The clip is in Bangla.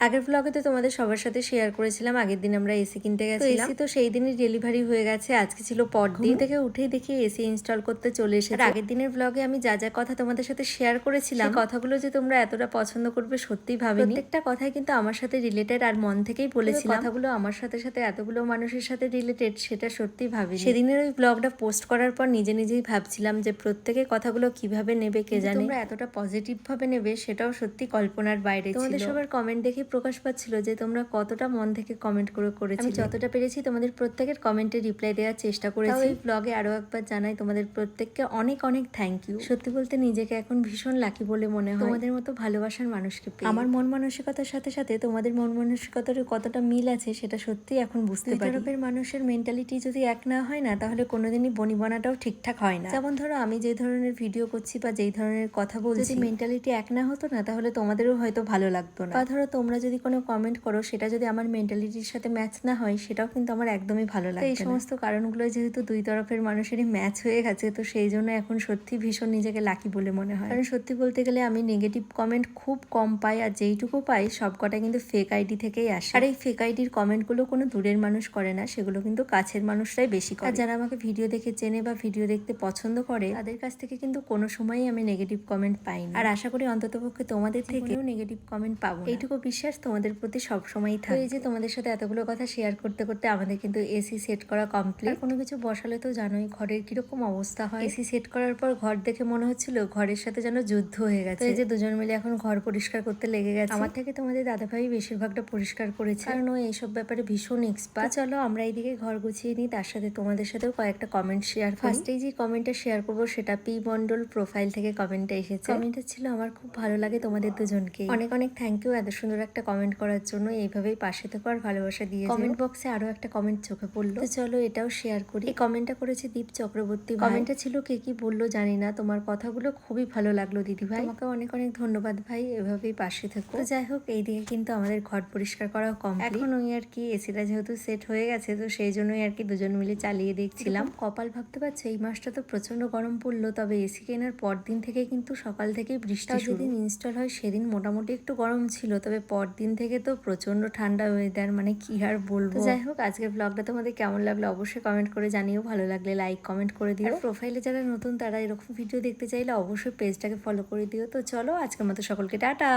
আগের ব্লগে তো তোমাদের সবার সাথে শেয়ার করেছিলাম আগের দিন আমরা এসি কিনতে গেছিলাম। এসি তো সেই দিনই ডেলিভারি হয়ে গেছে, আজকে ছিল পরদিন। থেকে উঠেই দেখি এসি ইনস্টল করতে চলে এসেছে। আগের দিনের ব্লগে আমি যা যা কথা তোমাদের সাথে শেয়ার করেছিলাম, কথাগুলো যে তোমরা এতটা পছন্দ করবে সত্যিই ভাবিনি। প্রত্যেকটা কথাই কিন্তু আমার সাথে রিলেটেড আর মন থেকেই বলেছিলাম। কথাগুলো আমার সাথে সাথে এতগুলো মানুষের সাথে রিলেটেড সেটা সত্যিই ভাবিনি। সেদিনের ওই ব্লগটা পোস্ট করার পর নিজে নিজেই ভাবছিলাম যে প্রত্যেকে কথাগুলো কিভাবে নেবে কে জানে। তোমরা এতটা পজিটিভ ভাবে নেবে সেটাও সত্যি কল্পনার বাইরে ছিল। তোমাদের সবার কমেন্ট দেখে প্রকাশ পাচ্ছিল যে তোমরা কতটা মন থেকে কমেন্ট করেছিলে। আমি যতটা পেরেছি তোমাদের প্রত্যেকের কমেন্টে রিপ্লাই দেওয়ার চেষ্টা করেছি। এই ব্লগে আরো একবার জানাই তোমাদের প্রত্যেককে অনেক অনেক থ্যাংক ইউ। সত্যি বলতে নিজেকে এখন ভীষণ লাকি বলে মনে হয় তোমাদের মতো ভালোবাসার মানুষকে পেয়ে। আমার মন মানসিকতার সাথে সাথে তোমাদের মন মানসিকতার কতটা মিল আছে সেটা সত্যি এখন বুঝতে পারি। তরফের মানুষের মেন্টালিটি যদি এক না হয় না, তাহলে কোনোদিনই বনিবনাটাও ঠিকঠাক হয় না। যেমন ধরো আমি যে ধরনের ভিডিও করছি বা যেই ধরনের কথা বলছি, যদি মেন্টালিটি এক না হতো না, তাহলে তোমাদেরও হয়তো ভালো লাগতো না। বা ধরো তোমরা যদি কোনো কমেন্ট করো সেটা যদি আমার মেন্টালিটির সাথে ম্যাচ না হয়, সেটাও কিন্তু আমার একদমই ভালো লাগে। এই সমস্ত কারণগুলো যেহেতু দুই তরফের মানুষেরই ম্যাচ হয়ে গেছে, তো সেই জন্য এখন সত্যি ভীষণ নিজেকে লাকি বলে মনে হয়। কারণ সত্যি বলতে গেলে আমি নেগেটিভ কমেন্ট খুব কম পাই, আর যেইটুকু পাই সবকটা কিন্তু ফেক আইডি থেকেই আসে। আর এই ফেক আইডির কমেন্টগুলো কোনো দূরের মানুষ করে না, সেগুলো কিন্তু কাছের মানুষরাই বেশি করে। আর যারা আমাকে ভিডিও দেখে চেনে বা ভিডিও দেখতে পছন্দ করে, তাদের কাছ থেকে কিন্তু কোনো সময়ই আমি নেগেটিভ কমেন্ট পাইনি। আর আশা করি অন্ততপক্ষে তোমাদের থেকেও নেগেটিভ কমেন্ট পাবো। এইটুকু বিশ্বাস তোমাদের প্রতি সবসময়ই থাকে। এই যে তোমাদের সাথে এতগুলো কথা শেয়ার করতে করতে আমাদের কিন্তু এসি সেট করা কমপ্লিট। কোনো কিছু বসালে তো জানোই ঘরের কিরকম অবস্থা হয়। এসি সেট করার পর ঘর দেখে মনে হচ্ছিল ঘরের সাথে যেন যুদ্ধ হয়ে গেছে। এই যে দুজন মিলে এখন ঘর পরিষ্কার করতে লেগে গেছে। আমার থেকে তোমাদের দাদাভাই বেশিরভাগটা পরিষ্কার করেছে, কারণ ও এইসব ব্যাপারে ভীষণ এক্সপার্ট। চলো আমরা এইদিকে ঘর গুছিয়ে নিই, তার সাথে তোমাদের সাথেও কয়েকটা কমেন্ট শেয়ার করি। ফার্স্টেই যে কমেন্টটা শেয়ার করবো সেটা পি মন্ডল প্রোফাইল থেকে কমেন্টটা এসেছে। কমেন্টটা ছিল আমার খুব ভালো লাগে তোমাদের দুজনকে, অনেক অনেক থ্যাংক ইউ এত সুন্দর একটা কমেন্ট করার জন্য। এইভাবেই পাশে থেকো আর ভালোবাসা দিয়ে। কমেন্ট বক্সে আরো একটা কমেন্ট চোখে পড়লো, তো চলো এটাও শেয়ার করি। এই কমেন্টটা করেছে দীপ চক্রবর্তী। কমেন্টটা ছিল কে কি বললো জানি না, তোমার কথাগুলো খুবই ভালো লাগলো দিদি ভাই, তোমাকে অনেক অনেক ধন্যবাদ ভাই, এভাবেই পাশে থেকো। তো যাই হোক, এইদিকে কিন্তু আমাদের ঘর পরিষ্কার করা কমপ্লিট। এখন ওই আর কি এসিটা যেহেতু সেট হয়ে গেছে, তো সেই জন্যই আর কি দুজন মিলে চালিয়ে দেখছিলাম। কপাল ভাবতে পারছো এই মাসটা তো প্রচন্ড গরম পড়লো, তবে এসি কেনার পর দিন থেকে কিন্তু সকাল থেকে বৃষ্টি শুরু। যেদিন ইনস্টল হয় সেদিন মোটামুটি একটু গরম ছিল, তবে পরদিন থেকে তো প্রচন্ড ঠান্ডা ওয়েদার, মানে কি আর বলবো। যাই হোক, আজকের ব্লগটা তোমাদের কেমন লাগলো অবশ্যই কমেন্ট করে জানিও, ভালো লাগলে লাইক কমেন্ট করে দিও। প্রোফাইলে যারা নতুন তারা এরকম ভিডিও দেখতে চাইলে অবশ্যই পেজটাকে ফলো করে দিও। তো চলো আজকের মতো সকলকে টাটা।